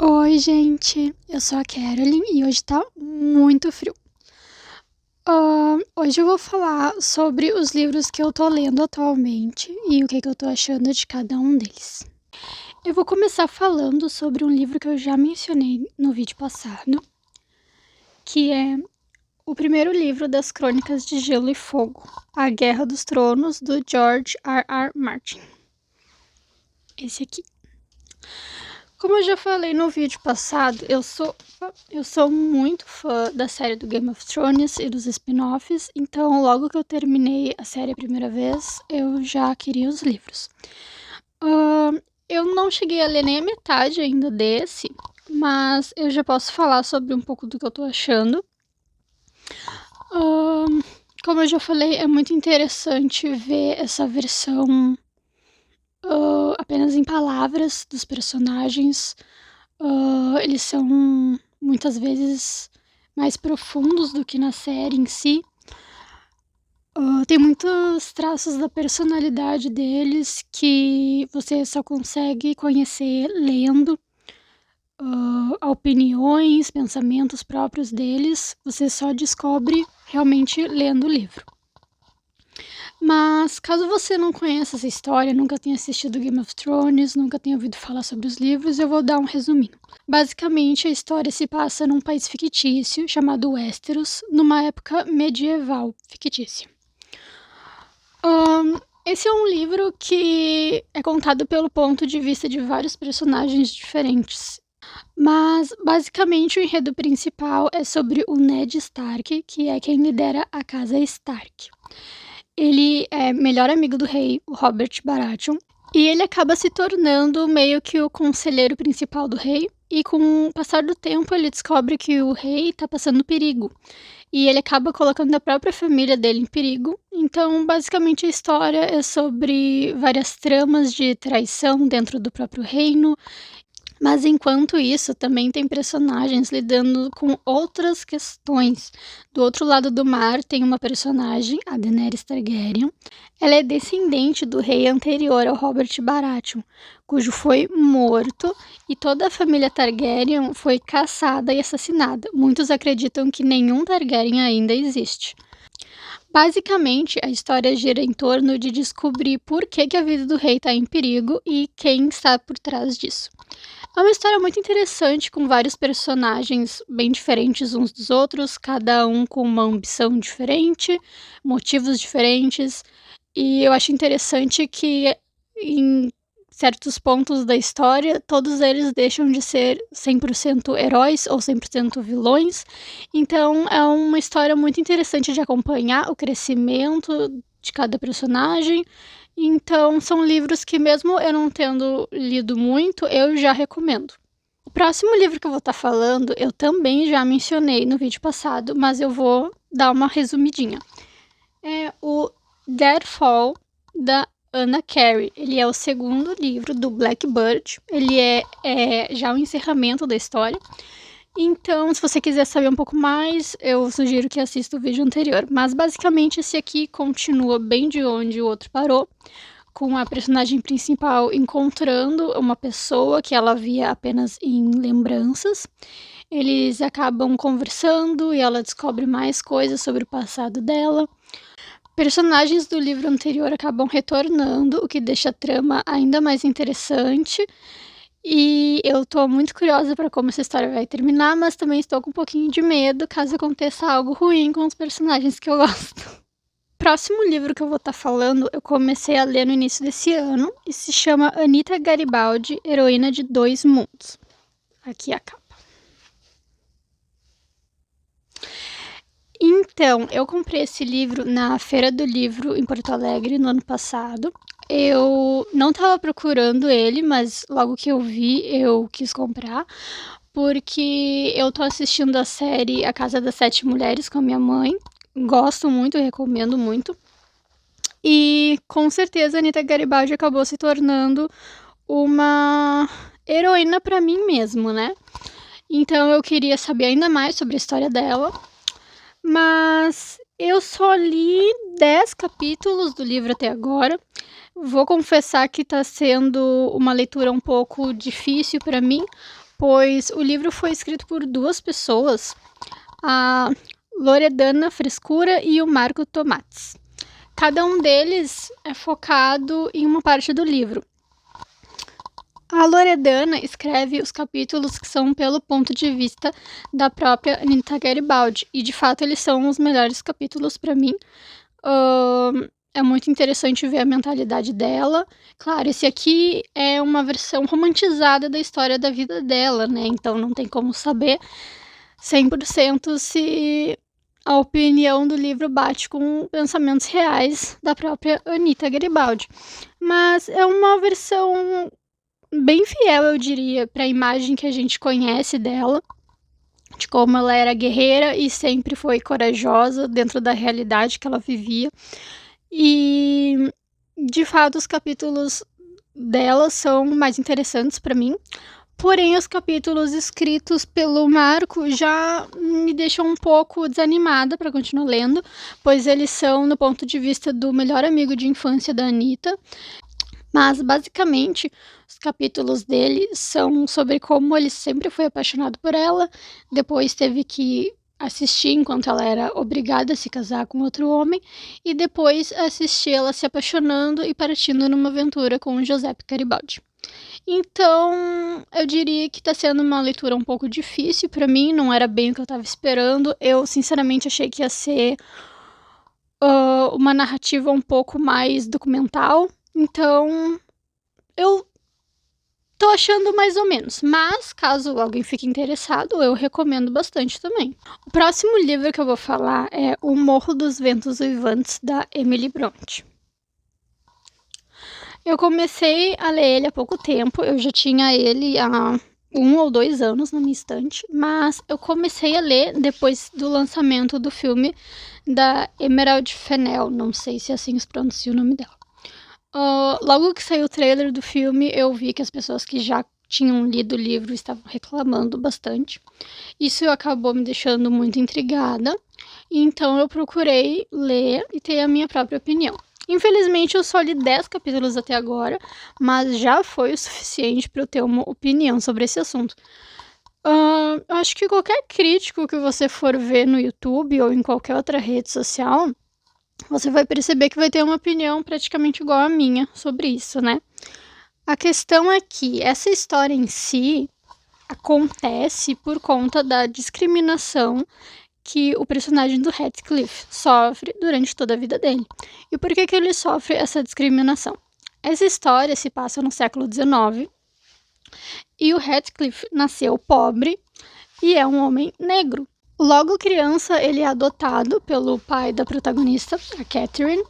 Oi, gente, eu sou a Carolyn e hoje tá muito frio. Hoje eu vou falar sobre os livros que eu tô lendo atualmente e o que eu tô achando de cada um deles. Eu vou começar falando sobre um livro que eu já mencionei no vídeo passado, que é o primeiro livro das Crônicas de Gelo e Fogo, A Guerra dos Tronos, do George R.R. Martin. Esse aqui. Como eu já falei no vídeo passado, eu sou muito fã da série do Game of Thrones e dos spin-offs, então logo que eu terminei a série a primeira vez, eu já queria os livros. Eu não cheguei a ler nem a metade ainda desse, mas eu já posso falar sobre um pouco do que eu tô achando. Como eu já falei, é muito interessante ver essa versão apenas em palavras dos personagens. Eles são muitas vezes mais profundos do que na série em si. Tem muitos traços da personalidade deles que você só consegue conhecer lendo. Opiniões, pensamentos próprios deles, você só descobre realmente lendo o livro. Mas caso você não conheça essa história, nunca tenha assistido Game of Thrones, nunca tenha ouvido falar sobre os livros, eu vou dar um resuminho. Basicamente, a história se passa num país fictício chamado Westeros, numa época medieval fictícia. Esse é um livro que é contado pelo ponto de vista de vários personagens diferentes. Mas, basicamente, o enredo principal é sobre o Ned Stark, que é quem lidera a casa Stark. Ele é melhor amigo do rei, o Robert Baratheon, e ele acaba se tornando meio que o conselheiro principal do rei. E com o passar do tempo, ele descobre que o rei tá passando perigo. E ele acaba colocando a própria família dele em perigo. Então, basicamente, a história é sobre várias tramas de traição dentro do próprio reino. Mas enquanto isso, também tem personagens lidando com outras questões. Do outro lado do mar tem uma personagem, a Daenerys Targaryen. Ela é descendente do rei anterior ao Robert Baratheon, cujo foi morto, e toda a família Targaryen foi caçada e assassinada. Muitos acreditam que nenhum Targaryen ainda existe. Basicamente, a história gira em torno de descobrir por que a vida do rei está em perigo e quem está por trás disso. É uma história muito interessante, com vários personagens bem diferentes uns dos outros, cada um com uma ambição diferente, motivos diferentes, e eu acho interessante que em certos pontos da história, todos eles deixam de ser 100% heróis ou 100% vilões, então é uma história muito interessante de acompanhar o crescimento de cada personagem. Então, são livros que, mesmo eu não tendo lido muito, eu já recomendo. O próximo livro que eu vou estar falando, eu também já mencionei no vídeo passado, mas eu vou dar uma resumidinha. É o Deadfall, da Anna Carey. Ele é o segundo livro do Blackbird. Ele é já o encerramento da história. Então, se você quiser saber um pouco mais, eu sugiro que assista o vídeo anterior. Mas, basicamente, esse aqui continua bem de onde o outro parou, com a personagem principal encontrando uma pessoa que ela via apenas em lembranças. Eles acabam conversando e ela descobre mais coisas sobre o passado dela. Personagens do livro anterior acabam retornando, o que deixa a trama ainda mais interessante. E eu tô muito curiosa para como essa história vai terminar, mas também estou com um pouquinho de medo caso aconteça algo ruim com os personagens que eu gosto. Próximo livro que eu vou estar falando, eu comecei a ler no início desse ano e se chama Anita Garibaldi, Heroína de Dois Mundos. Aqui a capa. Então, eu comprei esse livro na Feira do Livro em Porto Alegre no ano passado. Eu não estava procurando ele, mas logo que eu vi, eu quis comprar, porque eu tô assistindo a série A Casa das Sete Mulheres com a minha mãe. Gosto muito, recomendo muito. E com certeza a Anita Garibaldi acabou se tornando uma heroína para mim mesmo, né? Então eu queria saber ainda mais sobre a história dela. Mas eu só li 10 capítulos do livro até agora. Vou confessar que está sendo uma leitura um pouco difícil para mim, pois o livro foi escrito por duas pessoas, a Loredana Frescura e o Marco Tomates. Cada um deles é focado em uma parte do livro. A Loredana escreve os capítulos que são pelo ponto de vista da própria Anita Garibaldi, e de fato eles são os melhores capítulos para mim. É muito interessante ver a mentalidade dela. Claro, esse aqui é uma versão romantizada da história da vida dela, né? Então não tem como saber 100% se a opinião do livro bate com pensamentos reais da própria Anita Garibaldi. Mas é uma versão bem fiel, eu diria, para a imagem que a gente conhece dela, de como ela era guerreira e sempre foi corajosa dentro da realidade que ela vivia. E, de fato, os capítulos dela são mais interessantes para mim. Porém, os capítulos escritos pelo Marco já me deixam um pouco desanimada para continuar lendo, pois eles são no ponto de vista do melhor amigo de infância da Anita. Mas, basicamente, os capítulos dele são sobre como ele sempre foi apaixonado por ela, depois teve que assistir enquanto ela era obrigada a se casar com outro homem, e depois assistir ela se apaixonando e partindo numa aventura com o Giuseppe Garibaldi. Então, eu diria que tá sendo uma leitura um pouco difícil para mim, não era bem o que eu tava esperando. Eu, sinceramente, achei que ia ser uma narrativa um pouco mais documental. Então, eu tô achando mais ou menos, mas caso alguém fique interessado, eu recomendo bastante também. O próximo livro que eu vou falar é O Morro dos Ventos Uivantes, da Emily Brontë. Eu comecei a ler ele há pouco tempo, eu já tinha ele há 1 ou 2 anos na minha estante, mas eu comecei a ler depois do lançamento do filme da Emerald Fennell, não sei se assim se pronuncia o nome dela. Logo que saiu o trailer do filme, eu vi que as pessoas que já tinham lido o livro estavam reclamando bastante. Isso acabou me deixando muito intrigada, então eu procurei ler e ter a minha própria opinião. Infelizmente, eu só li 10 capítulos até agora, mas já foi o suficiente para eu ter uma opinião sobre esse assunto. Acho que qualquer crítico que você for ver no YouTube ou em qualquer outra rede social, você vai perceber que vai ter uma opinião praticamente igual à minha sobre isso, né? A questão é que essa história em si acontece por conta da discriminação que o personagem do Heathcliff sofre durante toda a vida dele. E por que ele sofre essa discriminação? Essa história se passa no século XIX e o Heathcliff nasceu pobre e é um homem negro. Logo criança, ele é adotado pelo pai da protagonista, a Catherine,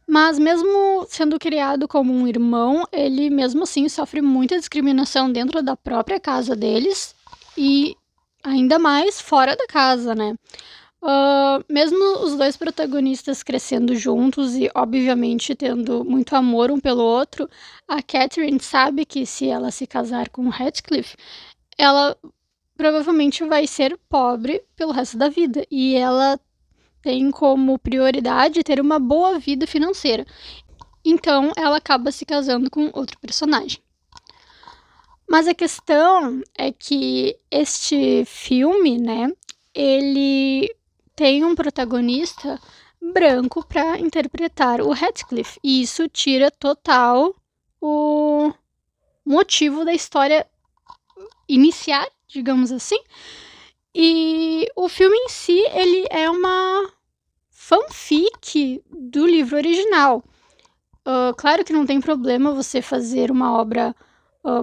mas mesmo sendo criado como um irmão, ele mesmo assim sofre muita discriminação dentro da própria casa deles e ainda mais fora da casa, né? Mesmo os dois protagonistas crescendo juntos e, obviamente, tendo muito amor um pelo outro, a Catherine sabe que se ela se casar com o Heathcliff, ela provavelmente vai ser pobre pelo resto da vida. E ela tem como prioridade ter uma boa vida financeira. Então, ela acaba se casando com outro personagem. Mas a questão é que este filme, né, ele tem um protagonista branco para interpretar o Heathcliff. E isso tira total o motivo da história iniciar, digamos assim. E o filme em si, ele é uma fanfic do livro original. Claro que não tem problema você fazer uma obra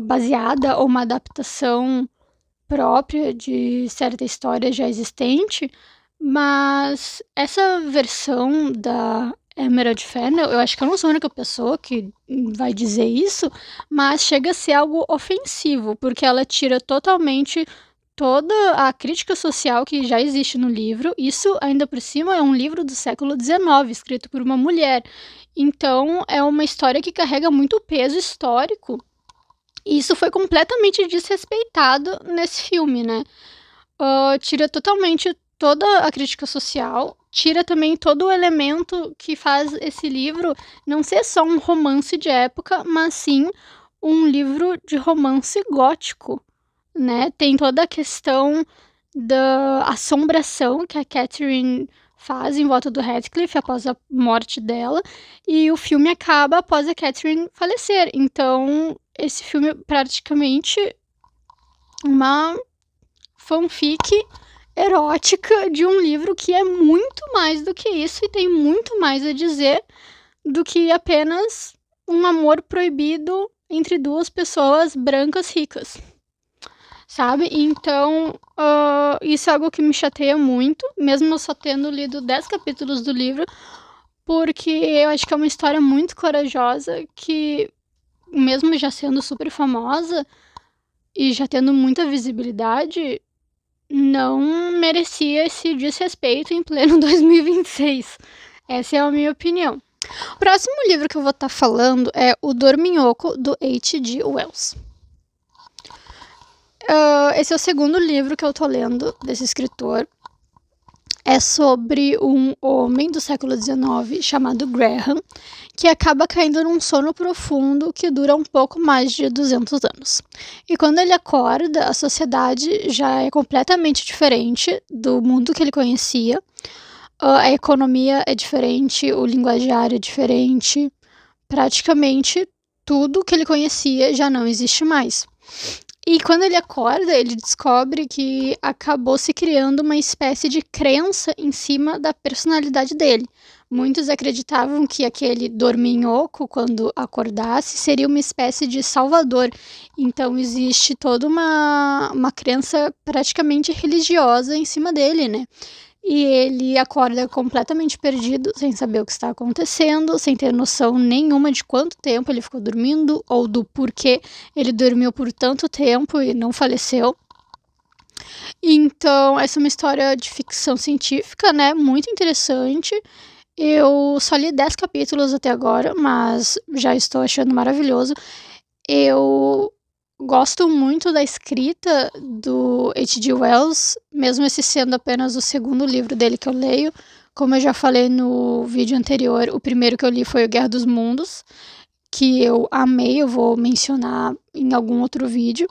baseada ou uma adaptação própria de certa história já existente, mas essa versão da Emerald Fennell, eu acho que eu não sou a única pessoa que vai dizer isso, mas chega a ser algo ofensivo, porque ela tira totalmente toda a crítica social que já existe no livro. Isso, ainda por cima, é um livro do século XIX, escrito por uma mulher. Então, é uma história que carrega muito peso histórico. E isso foi completamente desrespeitado nesse filme, né? Tira totalmente toda a crítica social, tira também todo o elemento que faz esse livro não ser só um romance de época, mas sim um livro de romance gótico. né? Tem toda a questão da assombração que a Catherine faz em volta do Heathcliff após a morte dela, e o filme acaba após a Catherine falecer. Então, esse filme é praticamente uma fanfic erótica de um livro que é muito mais do que isso e tem muito mais a dizer do que apenas um amor proibido entre duas pessoas brancas ricas, sabe? Então, isso é algo que me chateia muito, mesmo eu só tendo lido 10 capítulos do livro, porque eu acho que é uma história muito corajosa que, mesmo já sendo super famosa e já tendo muita visibilidade, não merecia esse desrespeito em pleno 2026. Essa é a minha opinião. O próximo livro que eu vou estar falando é O Dorminhoco, do H.G. Wells. Esse é o segundo livro que eu tô lendo desse escritor. É sobre um homem do século XIX chamado Graham, que acaba caindo num sono profundo que dura um pouco mais de 200 anos. E quando ele acorda, a sociedade já é completamente diferente do mundo que ele conhecia. A economia é diferente, o linguajar é diferente. Praticamente tudo que ele conhecia já não existe mais. E quando ele acorda, ele descobre que acabou se criando uma espécie de crença em cima da personalidade dele. Muitos acreditavam que aquele dorminhoco, quando acordasse, seria uma espécie de salvador. Então existe toda uma crença praticamente religiosa em cima dele, né? E ele acorda completamente perdido, sem saber o que está acontecendo, sem ter noção nenhuma de quanto tempo ele ficou dormindo ou do porquê ele dormiu por tanto tempo e não faleceu. Então, essa é uma história de ficção científica, né? Muito interessante. Eu só li 10 capítulos até agora, mas já estou achando maravilhoso. Eu gosto muito da escrita do H.G. Wells, mesmo esse sendo apenas o segundo livro dele que eu leio. Como eu já falei no vídeo anterior, o primeiro que eu li foi o Guerra dos Mundos, que eu amei, eu vou mencionar em algum outro vídeo.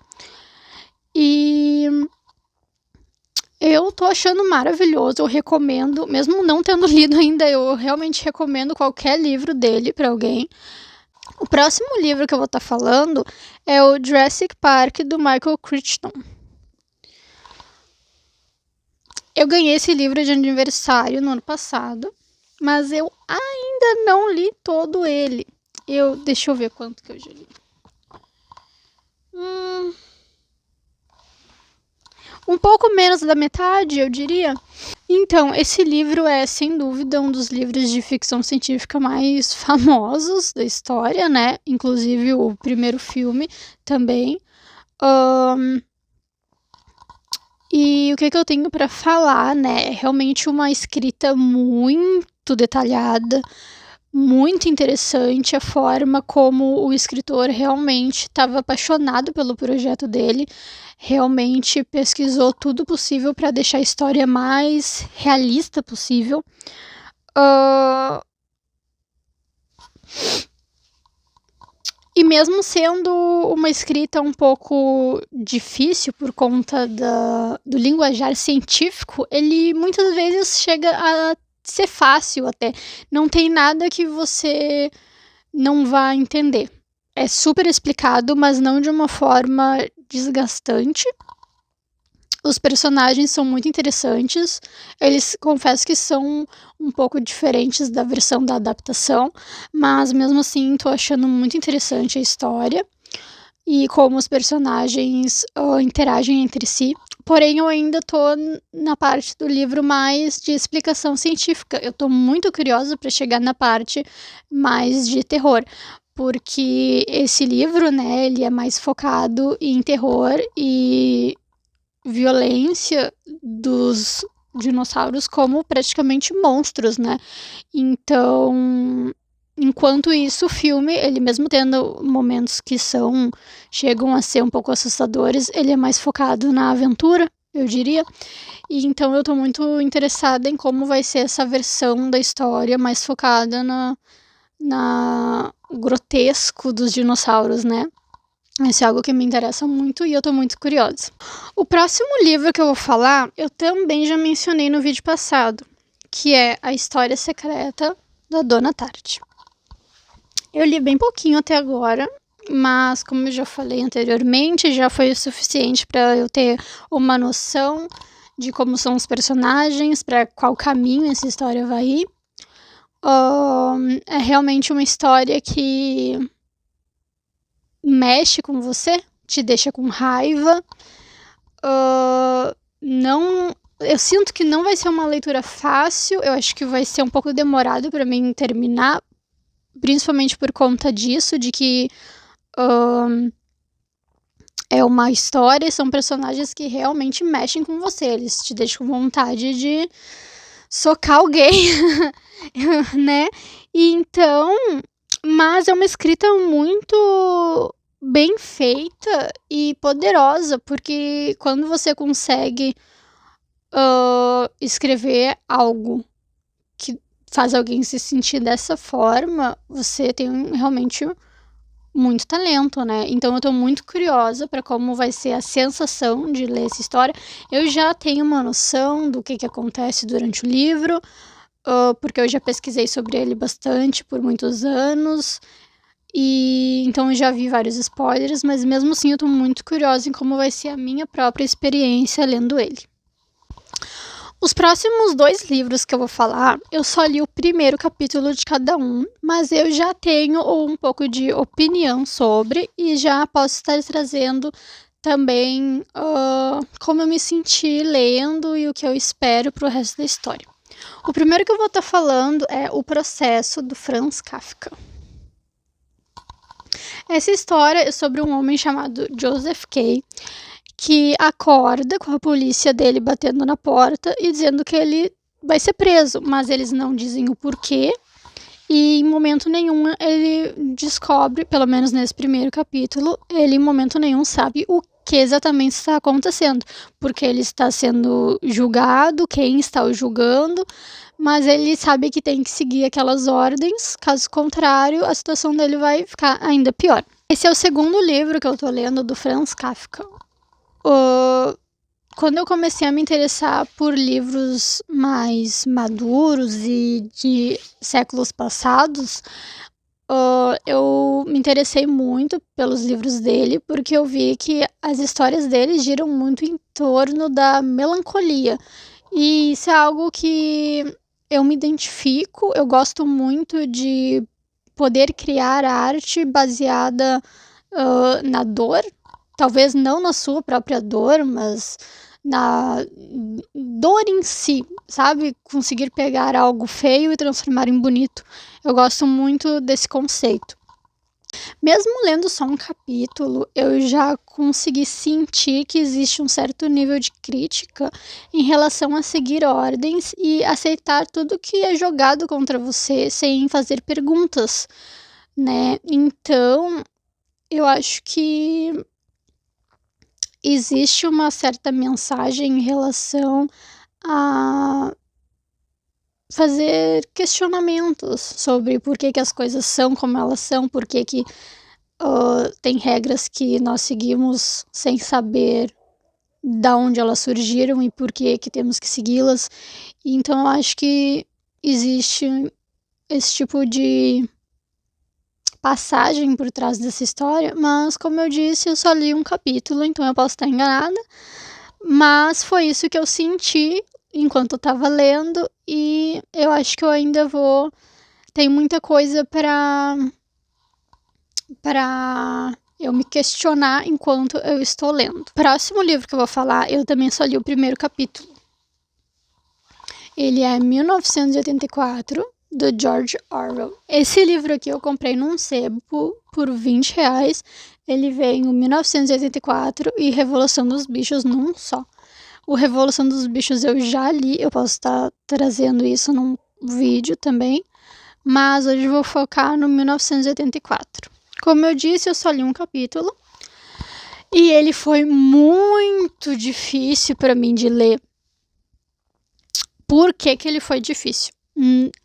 E eu tô achando maravilhoso, eu recomendo, mesmo não tendo lido ainda, eu realmente recomendo qualquer livro dele para alguém. O próximo livro que eu vou estar falando é o Jurassic Park, do Michael Crichton. Eu ganhei esse livro de aniversário no ano passado, mas eu ainda não li todo ele. Deixa eu ver quanto que eu já li. Um pouco menos da metade, eu diria. Então, esse livro é, sem dúvida, um dos livros de ficção científica mais famosos da história, né? Inclusive o primeiro filme também. E o que eu tenho para falar, né? É realmente uma escrita muito detalhada, muito interessante a forma como o escritor realmente estava apaixonado pelo projeto dele, realmente pesquisou tudo possível para deixar a história mais realista possível. E mesmo sendo uma escrita um pouco difícil por conta do linguajar científico, ele muitas vezes chega a ser fácil até. Não tem nada que você não vá entender. É super explicado, mas não de uma forma desgastante. Os personagens são muito interessantes. Eles, confesso que são um pouco diferentes da versão da adaptação, mas mesmo assim tô achando muito interessante a história e como os personagens interagem entre si. Porém, eu ainda tô na parte do livro mais de explicação científica. Eu tô muito curiosa para chegar na parte mais de terror, porque esse livro, né, ele é mais focado em terror e violência dos dinossauros como praticamente monstros, né? Então, enquanto isso, o filme, ele mesmo tendo momentos que chegam a ser um pouco assustadores, ele é mais focado na aventura, eu diria. E então eu tô muito interessada em como vai ser essa versão da história mais focada na grotesco dos dinossauros, né? Isso é algo que me interessa muito e eu tô muito curiosa. O próximo livro que eu vou falar, eu também já mencionei no vídeo passado, que é A História Secreta da Dona Tarde. Eu li bem pouquinho até agora, mas como eu já falei anteriormente, já foi o suficiente para eu ter uma noção de como são os personagens, para qual caminho essa história vai ir. É realmente uma história que mexe com você, te deixa com raiva. Não, eu sinto que não vai ser uma leitura fácil, eu acho que vai ser um pouco demorado para mim terminar, principalmente por conta disso, de que é uma história, são personagens que realmente mexem com você, eles te deixam com vontade de socar alguém, né? E então, mas é uma escrita muito bem feita e poderosa, porque quando você consegue escrever algo que faz alguém se sentir dessa forma, você tem realmente muito talento, né? Então eu tô muito curiosa para como vai ser a sensação de ler essa história. Eu já tenho uma noção do que acontece durante o livro, porque eu já pesquisei sobre ele bastante por muitos anos. E então eu já vi vários spoilers, mas mesmo assim eu tô muito curiosa em como vai ser a minha própria experiência lendo ele. Os próximos 2 livros que eu vou falar, eu só li o primeiro capítulo de cada um, mas eu já tenho um pouco de opinião sobre e já posso estar trazendo também como eu me senti lendo e o que eu espero para o resto da história. O primeiro que eu vou estar falando é O Processo, do Franz Kafka. Essa história é sobre um homem chamado Joseph K., que acorda com a polícia dele batendo na porta e dizendo que ele vai ser preso, mas eles não dizem o porquê. E em momento nenhum ele descobre, pelo menos nesse primeiro capítulo, ele em momento nenhum sabe o que exatamente está acontecendo, porque ele está sendo julgado, quem está o julgando, mas ele sabe que tem que seguir aquelas ordens, caso contrário, a situação dele vai ficar ainda pior. Esse é o segundo livro que eu tô lendo do Franz Kafka. Quando eu comecei a me interessar por livros mais maduros e de séculos passados, eu me interessei muito pelos livros dele, porque eu vi que as histórias dele giram muito em torno da melancolia. E isso é algo que eu me identifico, eu gosto muito de poder criar arte baseada na dor, talvez não na sua própria dor, mas na dor em si, sabe? Conseguir pegar algo feio e transformar em bonito. Eu gosto muito desse conceito. Mesmo lendo só um capítulo, eu já consegui sentir que existe um certo nível de crítica em relação a seguir ordens e aceitar tudo que é jogado contra você sem fazer perguntas, né? Então, eu acho que existe uma certa mensagem em relação a fazer questionamentos sobre por que as coisas são como elas são, por que tem regras que nós seguimos sem saber da onde elas surgiram e por que temos que segui-las. Então eu acho que existe esse tipo de passagem por trás dessa história, mas como eu disse, eu só li um capítulo, então eu posso estar enganada, mas foi isso que eu senti enquanto eu tava lendo e eu acho que eu ainda vou... Tem muita coisa para eu me questionar enquanto eu estou lendo. Próximo livro que eu vou falar, eu também só li o primeiro capítulo. Ele é 1984, do George Orwell. Esse livro aqui eu comprei num sebo por R$20. Ele vem o 1984 e Revolução dos Bichos num só. O Revolução dos Bichos eu já li, eu posso estar trazendo isso num vídeo também, mas hoje eu vou focar no 1984. Como eu disse, eu só li um capítulo e ele foi muito difícil para mim de ler. Por que ele foi difícil?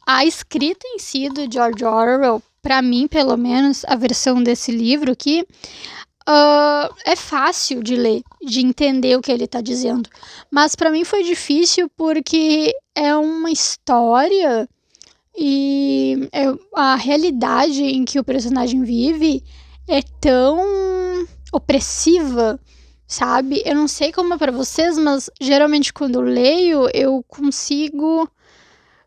A escrita em si do George Orwell, para mim, pelo menos, a versão desse livro aqui, É fácil de ler, de entender o que ele tá dizendo, mas pra mim foi difícil porque é uma história e a realidade em que o personagem vive é tão opressiva, sabe? Eu não sei como é pra vocês, mas geralmente quando eu leio, eu consigo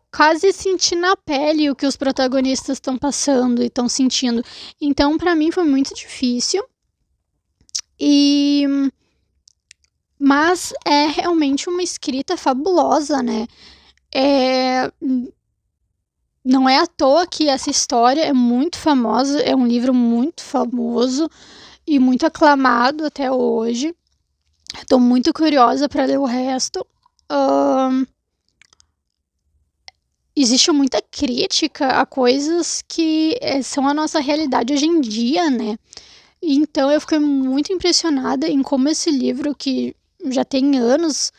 quase sentir na pele o que os protagonistas estão passando e estão sentindo. Então, pra mim foi muito difícil. E mas é realmente uma escrita fabulosa, né? É, não é à toa que essa história é muito famosa, é um livro muito famoso e muito aclamado até hoje. Estou muito curiosa para ler o resto. Existe muita crítica a coisas que são a nossa realidade hoje em dia, né? Então eu fiquei muito impressionada em como esse livro, que já tem anos,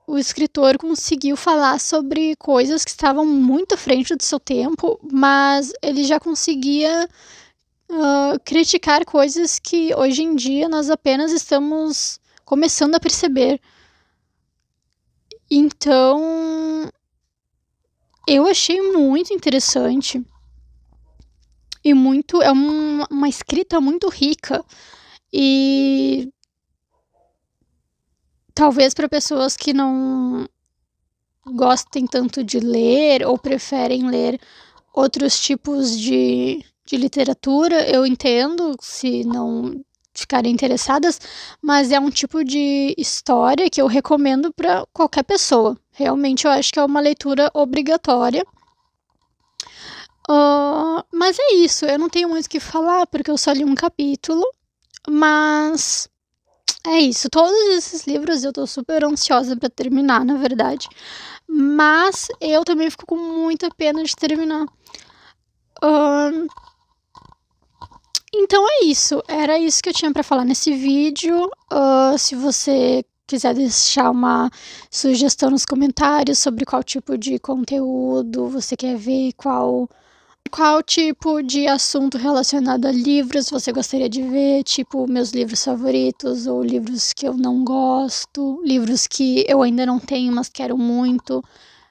o escritor conseguiu falar sobre coisas que estavam muito à frente do seu tempo, mas ele já conseguia criticar coisas que hoje em dia nós apenas estamos começando a perceber. Então, eu achei muito interessante e é uma escrita muito rica e talvez para pessoas que não gostem tanto de ler ou preferem ler outros tipos de literatura, eu entendo se não ficarem interessadas, mas é um tipo de história que eu recomendo para qualquer pessoa. Realmente eu acho que é uma leitura obrigatória. Mas é isso, eu não tenho muito o que falar porque eu só li um capítulo, mas é isso. Todos esses livros eu tô super ansiosa para terminar, na verdade. Mas eu também fico com muita pena de terminar. Então é isso. Era isso que eu tinha para falar nesse vídeo. Se você quiser deixar uma sugestão nos comentários sobre qual tipo de conteúdo você quer ver, qual tipo de assunto relacionado a livros você gostaria de ver, tipo meus livros favoritos ou livros que eu não gosto, livros que eu ainda não tenho, mas quero muito.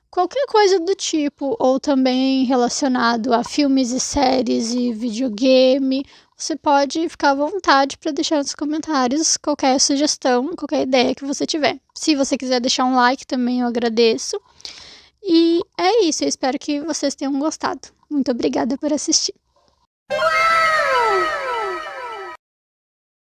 Qualquer coisa do tipo, ou também relacionado a filmes e séries e videogame, você pode ficar à vontade para deixar nos comentários qualquer sugestão, qualquer ideia que você tiver. Se você quiser deixar um like também, eu agradeço. E é isso, eu espero que vocês tenham gostado. Muito obrigada por assistir.